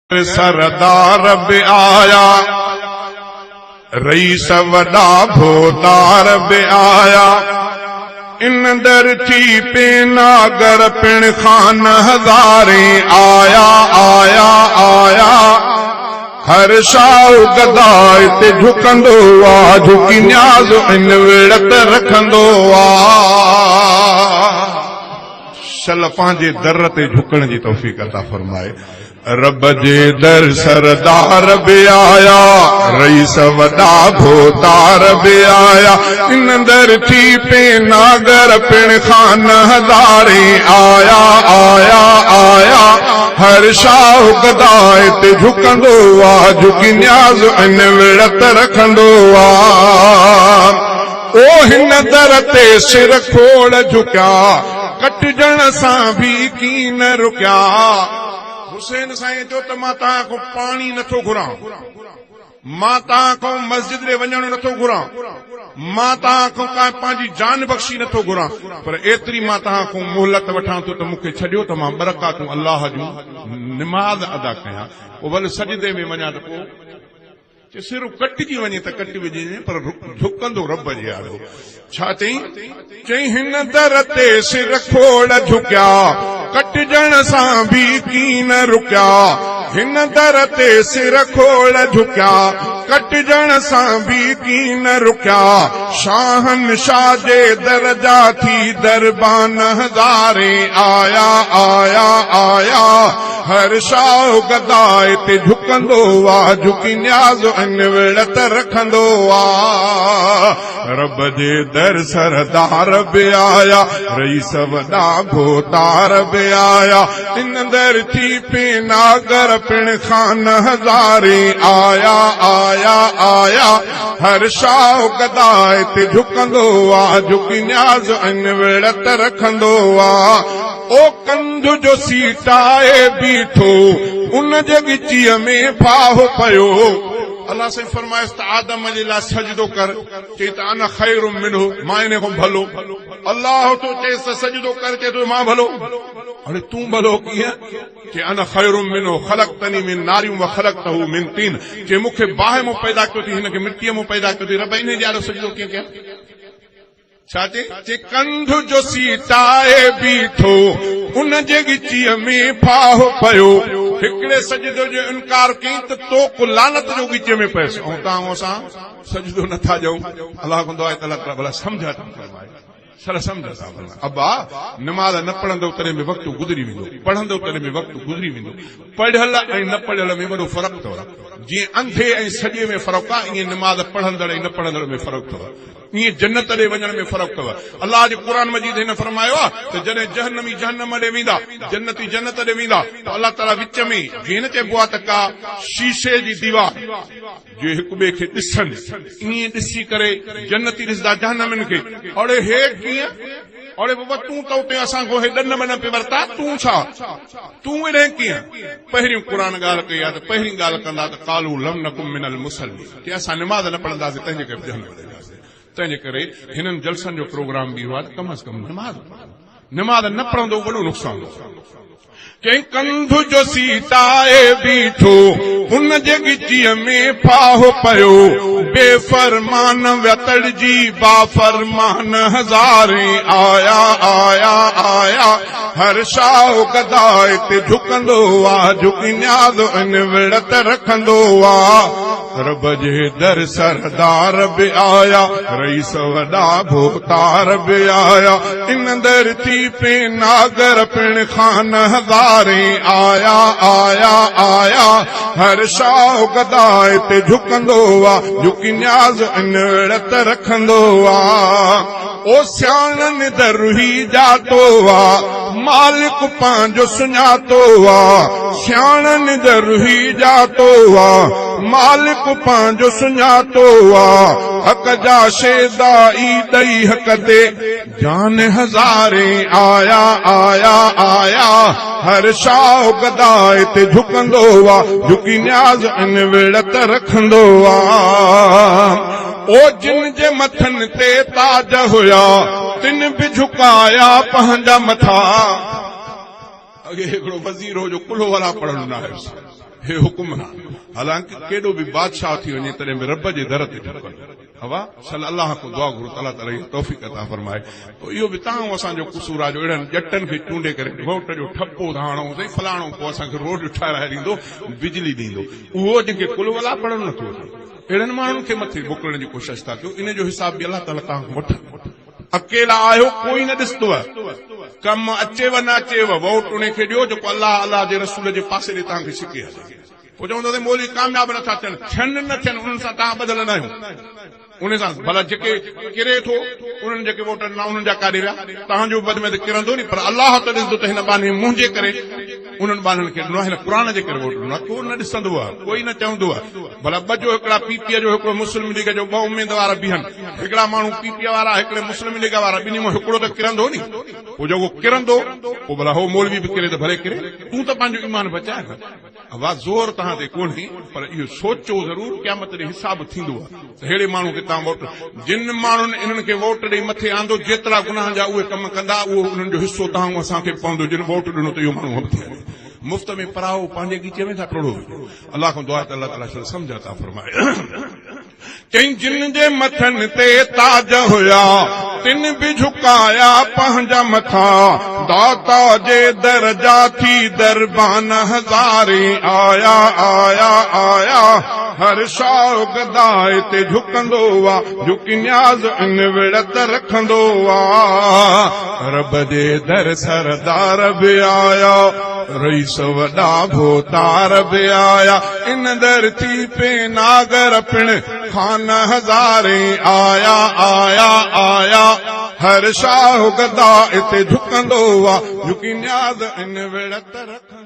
सरदार बि आया, रईस वॾा भोतार बि आया, इन दर थी पे नागर पिण खान हज़ारे आया आया आया। हर शाह गदा ते झुकंदो आ, झुकी न्याज़ इन विड़त रखंदो आ। शल पंहिंजे दर ते झुकण जी तौफ़ीक़ अता फरमाए। रब जे दर सरदार बि आया, रईस वॾा भोतार बि आया, इन दर थी पे नागर पिण खान हज़ारे आया आया आया। हर शाह गदा ते झुकंदो आ, झुकी न्याज़ इन विड़त रखंदो आ। ओ हिन दर ते सिर खोड़ झुकिया, कटजण सां भी की न रुकिया। हुसैन साईं चयो त मां तव्हां खां पाणी नथो घुरां, मां तव्हां खां मस्जिद ॾे वञण नथो घुरां, मां तव्हां खां का पंहिंजी जान बख़्शी नथो घुरां, पर एतिरी मां तव्हां खां मोहलत वठां थो त मूंखे छॾियो त मां बरकातूं अल्लाह जूं निमाज़ अदा कयां। पोइ भले सजदे में वञा त पोइ सिर्फ़ कटिजी वञे त कटि विझे, पर झुकंदो रब जे आॾो। छा चई हिन दर ते सिर खोड़ झुकिया, कटजण सां भी की न रुकिया। हिन दर ते सिर खोड़ झुकिया, कटजण सां भी की न रुकिया। शाहन शाह जे दरजा थी दरबान हज़ारे आया आया आया। हर शाह गदा ते झुकंदो आ, झुकी न्याज़ इन विड़त रखंदो आ। रब जे दर सरदार बि आया, रईस वॾा भोतार बि आया, इन दर थी पे नागर पिण खान हज़ारे आया आया आया। हर शाह गदा ते झुकंदो आ, झुकी न्याज़ इन विड़त रखंदो आ। ओ कंध जो सीटाए बीठो, उन जे गिचीअ में फाहो पयो। अल्लाह से फरमाइस त आदम जे लाइ सजदो कर, चई त अना खैरुम मिन्हु, मां इन खां भलो। अल्लाह तो चएसि त सजदो कर, चए तो मां भलो। अरे तूं भलो कीअं? कि अना खैरुम मिन्हु खलक़तनी मिन नारियूं व खलक़तहू मिन तीन। कि मूंखे बाहि मां पैदा कयो थी, हिन खे मिटीअ मां पैदा कयो थी। रब इन जे आॾो सजदो कीअं कयां? छा चई? कंध जो सीटाए बीठो, उन जे गिचीअ में फाहो पयो। हिकिड़े सजदो जो इनकार कई त तोक लानत जो गिचे में पयसि, ऐं तव्हां असां सजदो नथा ॾियूं। अलाह कंदो आहे त अलाह भला सम्झा सर सम्झ था अब्बा, नमाज़ न पढ़ंदो तॾहिं में वक़्तु गुज़री वेंदो, पढ़ंदो तॾहिं में वक़्तु गुज़री वेंदो। पढ़ियल ऐं न पढ़ियल में वॾो फ़र्क़ु अथव। जीअं अंधे ऐं सॼे में फ़र्क़ु आहे, ईअं नमाज़ पढ़ंदड़ ऐं न पढ़ंदड़ में फ़र्क़ु अथव। ईअं जन्नत ॾे वञण में फ़र्क़ु अथव। अल्लाह जे क़ुरान मजीद हिन फरमायो आहे त जॾहिं जहन्नमी जहन्नम ॾे वेंदा, जन्नती जन्नत ॾे वेंदा, त अल्लाह ताला विच में जीअं न चइबो आहे त का शीशे जी दीवार जो हिक ॿिए खे ॾिसनि, ईअं ॾिसी करे जन्नती ॾिसंदा जहन्नमनि खे। अड़े हे कीअं? अड़े बाबा तूं त उते असांखो हे ॾन मन पे वरता, तूं छा, तूं इॾे कीअं? पहिरियों क़ुरान ॻाल्हि कई आहे त पहिरीं ॻाल्हि कंदा त कालू लम नकुम मिनल मुसल्लीन, कि असां निमाज़ न पढ़ंदासीं तंहिंजे करे जहन्नम वेंदासीं। तंहिंजे करे हिननि जलसनि जो प्रोग्राम बि आहे कम अज़ कम नमाज़ न पढ़ंदो वॾो नुक़सान। चई कंध जो सीटाए बीठो, उन जे गिचीअ में फाहो पयो। बेफरमान वतड़जी बाफरमान हज़ारे आया आया आया। हर शाह गदा ते झुकंदो आ, झुकी न्याज़ इन विड़त रखंदो आ। रब जे दर सरदार बि आया, रईस वॾा भोतार बि आया, इन दर थी पे नागर पिण खान हज़ारे आया आया आया। हर शाह गदा ते झुकंदो आ, झुकी न्याज़ इन विड़त रखंदो आ। ओ सियाणनि दर ही जातो आ, मालिक पंहिंजो सुञातो आ। सियाणनि दर ही जातो आ, मालिक पंहिंजो सुञातो आ। हक़ जा शेदा ई ॾई हक़ ते जान हज़ारे आया आया आया। हर शाह गदा ते झुकंदो आ, झुकी न्याज़ इन विड़त रखंदो आ। ओ जिन जे मथनि ते ताज हुया, तिन बि झुकाया पंहिंजा मथा। अॻे हिकिड़ो वज़ीर हो जो कुल वाला पढ़ण न आयुसि, हे हुकुम न, हालांकि केॾो बि बादशाह थी वञे तॾहिं बि रब जे दर ते झुकनि। हवा सल अल्लाह को दुआ घुरो, अल्लाह ताला जी तौफ़ीक़ अता फरमाए। तो इहो बि तव्हां असांजो कुसूर आहे जो अहिड़नि ॼटनि खे चूंडे करे वोट जो ठपो धाणो साईं फलाणो पोइ असांखे रोड ठाराए ॾींदो, बिजली ॾींदो, उहो जेके कुल वाला पढ़ण नथो अहिड़नि माण्हुनि खे मथे मोकिलण जी कोशिशि था कयो। इन जो हिसाब बि अल्लाह ताला तव्हां वठनि। अकेला आहियो, कोई न ॾिसंदव, कमु अचेव न अचेव, वोट उन खे ॾियो जेको अल्लाह अल्लाह जे रसूल जे पासे ॾे तव्हांखे छिके हले। पोइ चवंदो त मौलवी कामयाब नथा थियनि, थियनि न थियनि उन्हनि सां तव्हां ॿधल न आहियो, उन सां भला जेके किरे थो उन्हनि जेके वोट न उन्हनि जा काॾे विया, तव्हांजो बद में त किरंदो नी, पर अल्लाह त ॾिसंदो त हिन बाने मुंहिंजे करे उन्हनि ॿारनि खे ॾिनो आहे, हिन क़ुर जे करे वोट ॾिनो आहे, को न ॾिसंदो आहे, कोई न चवंदो आहे। भला ॿ जो हिकिड़ा पीपीअ जो हिकिड़ो मुस्लिम लीग जो ॿ उमेदवार बीहनि, हिकिड़ा माण्हू पीपीअ वारा हिकिड़े मुस्लिम लीग वारा, ॿिन्ही मां हिकिड़ो त किरंदो नी, पोइ जेको किरंदो पोइ भला हो मौलवी बि किरे त भले किरे, तूं त पंहिंजो ईमान बचाए न। आवाज़ ज़ोर तव्हां ते कोन्हे, पर इहो सोचो ज़रूर क़यामत ॾे हिसाब थींदो आहे त अहिड़े माण्हू खे तव्हां वोट, जिन माण्हुनि इन्हनि खे वोट ॾेई मथे आंदो, जेतिरा गुनाह जा उहे कम कंदा, उहो उन्हनि जो हिसो तव्हां असांखे पवंदो। जिन वोट ॾिनो त इहो माण्हू हफ़्ते मुफ़्त में पराओ पंहिंजे गीचे में था टोड़ो। अल्लाह खां दुआ त अल्लाह ताला सम्झ था फरमाए। चई जिन जे मथनि ते ताज हुया तिन बि झुकाया पंहिंजा मथा, दाता जे दरजा थी दरबान हज़ारे आया आया आया, हर शाह गदाए ते झुकंदो आ, झुकी न्याज़ इन विड़त रखंदो आ। रब जे दर सरदार बि आया, रईस वॾा भोतार बि आया, इन दर थी पे नागर पिण खान हज़ारे आया आया आया, हर शाह गदा इते झुकंदो आ, झुकी न्याज़ इन विड़त रखंदो।